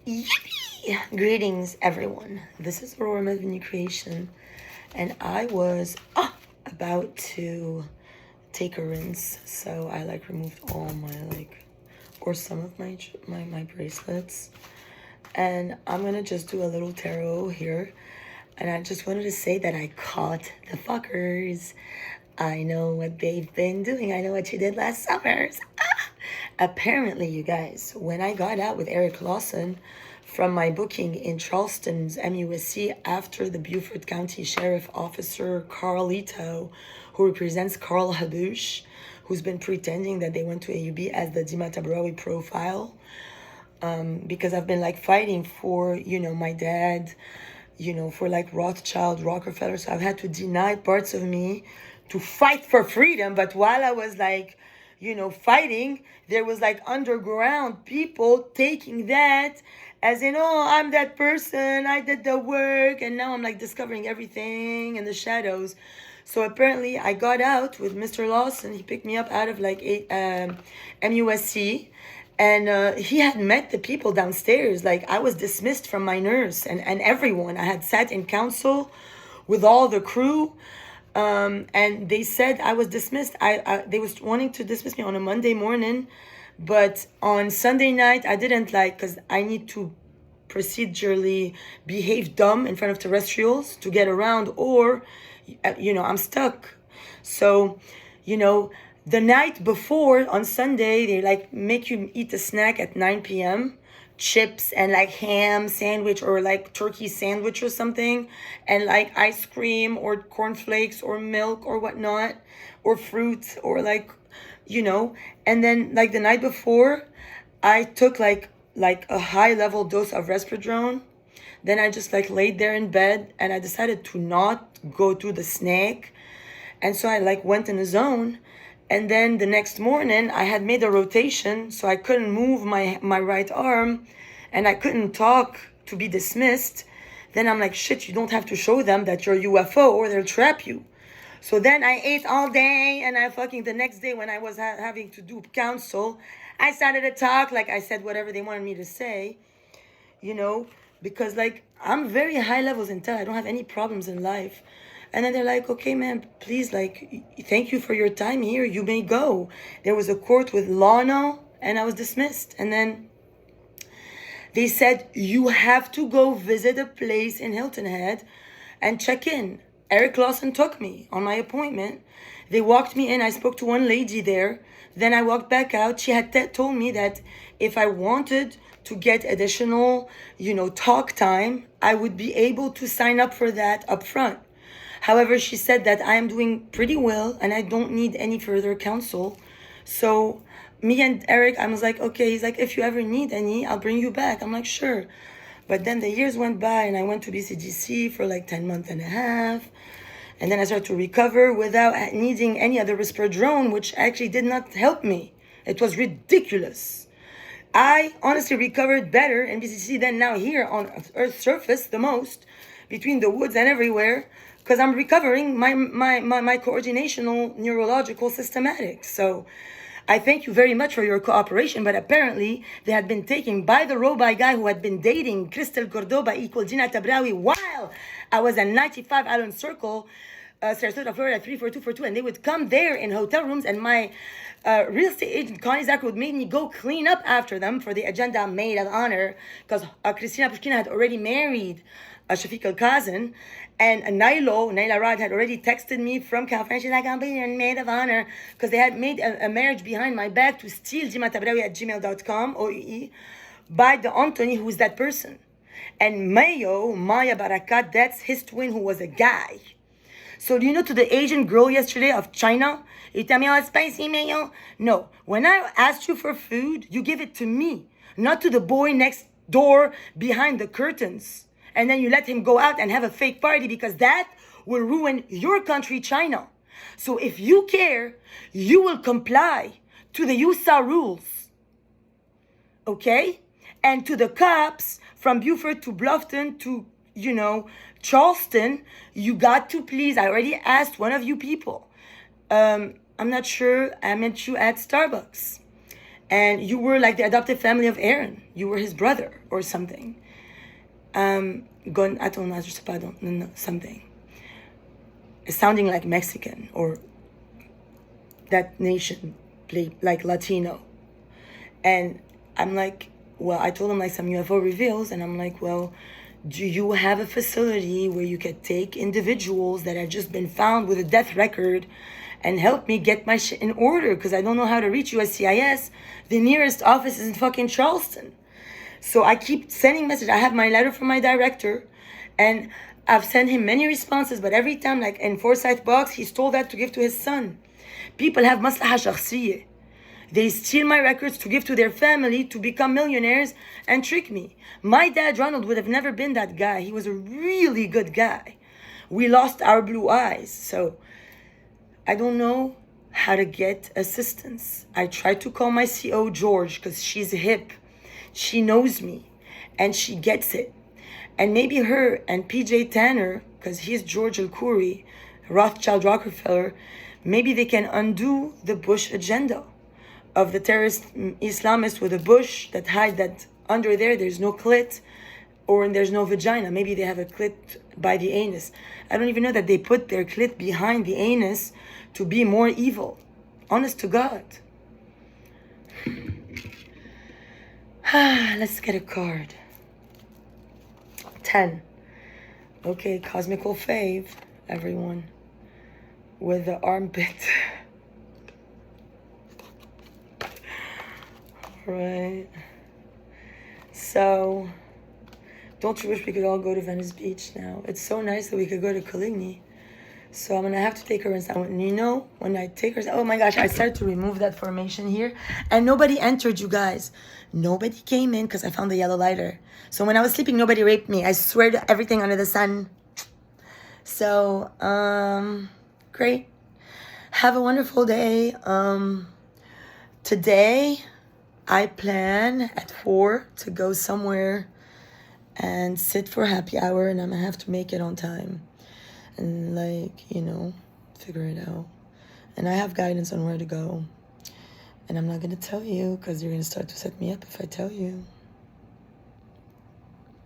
Yippee! Greetings, everyone. This is Aurora with New Creation, and I was about to take a rinse, so I removed all my or some of my bracelets, and I'm gonna just do a little tarot here. And I just wanted to say that I caught the fuckers. I know what they've been doing. I know what you did last summer. Apparently, you guys, when I got out with Eric Lawson from my booking in Charleston's MUSC after the Beaufort County Sheriff Officer Carlito, who represents Carl Habush, who's been pretending that they went to AUB as the Dima Tabrawi profile, because I've been fighting for, my dad, for Rothchild, Rockerfeller. So I've had to deny parts of me to fight for freedom. But while I was fighting, there was underground people taking that as in, oh, I'm that person, I did the work, and now I'm discovering everything in the shadows. So apparently I got out with Mr. Lawson. He picked me up out of MUSC, and he had met the people downstairs. I was dismissed from my nurse and everyone. I had sat in council with all the crew. And they said I was dismissed. They was wanting to dismiss me on a Monday morning, but on Sunday night I didn't because I need to procedurally behave dumb in front of terrestrials to get around, or I'm stuck. So the night before on Sunday they make you eat a snack at 9 p.m. chips and ham sandwich or turkey sandwich or something, and ice cream or cornflakes or milk or whatnot, or fruit, or and then the night before I took a high level dose of Respidrone. Then I just laid there in bed, and I decided to not go through the snack, and so I went in a zone. And then the next morning, I had made a rotation, so I couldn't move my right arm, and I couldn't talk to be dismissed. Then I'm shit, you don't have to show them that you're a UFO or they'll trap you. So then I ate all day, and the next day when I was having to do counsel, I started to talk, I said whatever they wanted me to say, because I'm very high levels intel. I don't have any problems in life. And then they're okay, man, please, thank you for your time here. You may go. There was a court with Lana, and I was dismissed. And then they said, you have to go visit a place in Hilton Head and check in. Eric Lawson took me on my appointment. They walked me in. I spoke to one lady there. Then I walked back out. She had told me that if I wanted to get additional, talk time, I would be able to sign up for that up front. However, she said that I am doing pretty well and I don't need any further counsel. So me and Eric, I was okay. He's if you ever need any, I'll bring you back. I'm sure. But then the years went by, and I went to BCGC for 10 months and a half. And then I started to recover without needing any other Respidrone, which actually did not help me. It was ridiculous. I honestly recovered better in BCGC than now here on Earth's surface, the most, between the woods and everywhere, because I'm recovering my coordinational neurological systematics. So I thank you very much for your cooperation, but apparently they had been taken by the Robai guy who had been dating Crystal Cordoba equal Gina Tabrawi while I was at 95 Island Circle, Sarasota, Florida, 34242, and they would come there in hotel rooms, and my real estate agent, Connie Zach, would make me go clean up after them for the agenda maid of honor, because Christina Pushkina had already married Shafiq Al-Kazan, and Naila Rod had already texted me from California. She's I'll be your maid of honor, because they had made a marriage behind my back to steal Jimatabrawi at gmail.com, OEE, by the Anthony, who is that person. And Maya Barakat, that's his twin, who was a guy. So to the Asian girl yesterday of China, you tell me, oh, it's spicy mayo? No, when I asked you for food, you give it to me, not to the boy next door behind the curtains. And then you let him go out and have a fake party, because that will ruin your country, China. So if you care, you will comply to the USA rules, okay? And to the cops from Beaufort to Bluffton to, Charleston, you got to please, I already asked one of you people. I'm not sure, I met you at Starbucks. And you were like the adopted family of Aaron. You were his brother or something. Something. It's sounding like Mexican or that nation, like Latino. And I'm like, well, I told him like some UFO reveals, and I'm like, well, do you have a facility where you could take individuals that had just been found with a death record and help me get my shit in order? Because I don't know how to reach USCIS. The nearest office is in fucking Charleston. So I keep sending messages. I have my letter from my director, and I've sent him many responses, but every time, like in Forsyth box, he stole that to give to his son. People have maslaha shakhsiyya. They steal my records to give to their family to become millionaires and trick me. My dad, Ronald, would have never been that guy. He was a really good guy. We lost our blue eyes. So I don't know how to get assistance. I tried to call my CO, George, because she's hip. She knows me and she gets it. And maybe her and PJ Tanner, because he's George El-Khoury, Rothchild, Rockerfeller, maybe they can undo the Bush agenda of the terrorist Islamists with a bush that hide that under there's no clit or there's no vagina. Maybe they have a clit by the anus. I don't even know that they put their clit behind the anus to be more evil. Honest to God. Let's get a card. 10. Okay, cosmical fave, everyone. With the armpit. Right. So, don't you wish we could all go to Venice Beach now? It's so nice that we could go to Coligny. So I'm going to have to take her inside. And you know, when I take her, oh my gosh, I started to remove that formation here. And nobody entered, you guys. Nobody came in because I found the yellow lighter. So when I was sleeping, nobody raped me. I swear to everything under the sun. So, great. Have a wonderful day. Today, I plan at 4 to go somewhere and sit for happy hour, and I'm going to have to make it on time. And like, you know, figure it out. And I have guidance on where to go. And I'm not going to tell you because you're going to start to set me up if I tell you.